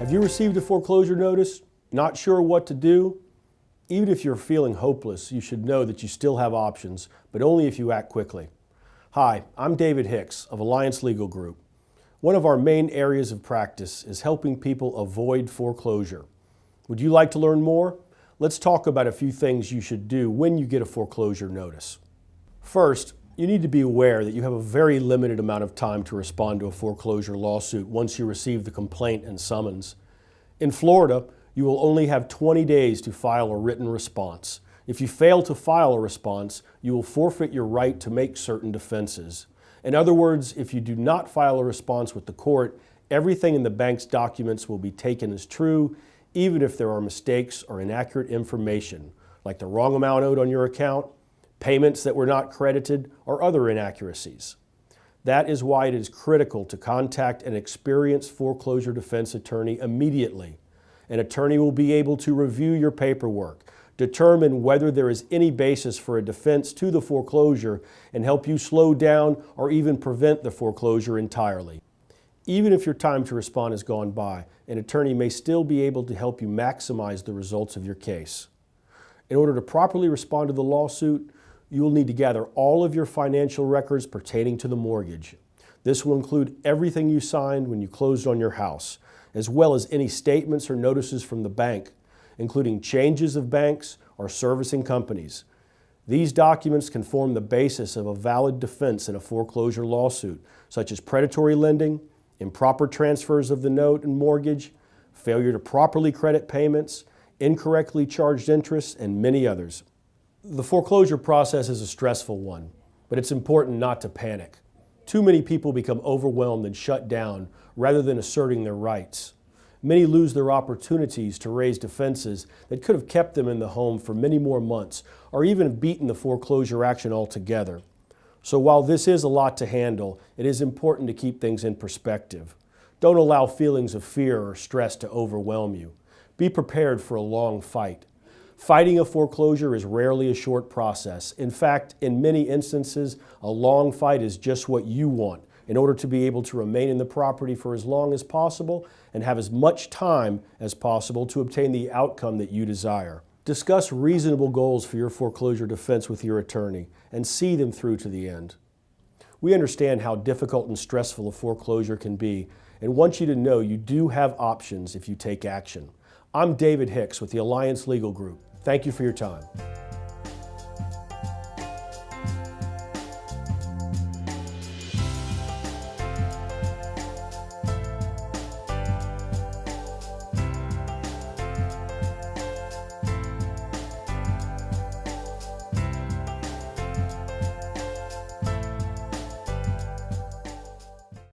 Have you received a foreclosure notice? Not sure what to do? Even if you're feeling hopeless, you should know that you still have options, but only if you act quickly. Hi, I'm David Hicks of Alliance Legal Group. One of our main areas of practice is helping people avoid foreclosure. Would you like to learn more? Let's talk about a few things you should do when you get a foreclosure notice. First, you need to be aware that you have a very limited amount of time to respond to a foreclosure lawsuit once you receive the complaint and summons. In Florida, you will only have 20 days to file a written response. If you fail to file a response, you will forfeit your right to make certain defenses. In other words, if you do not file a response with the court, everything in the bank's documents will be taken as true, even if there are mistakes or inaccurate information, like the wrong amount owed on your account, payments that were not credited, or other inaccuracies. That is why it is critical to contact an experienced foreclosure defense attorney immediately. An attorney will be able to review your paperwork, determine whether there is any basis for a defense to the foreclosure, and help you slow down or even prevent the foreclosure entirely. Even if your time to respond has gone by, an attorney may still be able to help you maximize the results of your case. In order to properly respond to the lawsuit, you will need to gather all of your financial records pertaining to the mortgage. This will include everything you signed when you closed on your house, as well as any statements or notices from the bank, including changes of banks or servicing companies. These documents can form the basis of a valid defense in a foreclosure lawsuit, such as predatory lending, improper transfers of the note and mortgage, failure to properly credit payments, incorrectly charged interest, and many others. The foreclosure process is a stressful one, but it's important not to panic. Too many people become overwhelmed and shut down rather than asserting their rights. Many lose their opportunities to raise defenses that could have kept them in the home for many more months, or even have beaten the foreclosure action altogether. So while this is a lot to handle, it is important to keep things in perspective. Don't allow feelings of fear or stress to overwhelm you. Be prepared for a long fight. Fighting a foreclosure is rarely a short process. In fact, in many instances, a long fight is just what you want in order to be able to remain in the property for as long as possible and have as much time as possible to obtain the outcome that you desire. Discuss reasonable goals for your foreclosure defense with your attorney and see them through to the end. We understand how difficult and stressful a foreclosure can be and want you to know you do have options if you take action. I'm David Hicks with the Alliance Legal Group. Thank you for your time.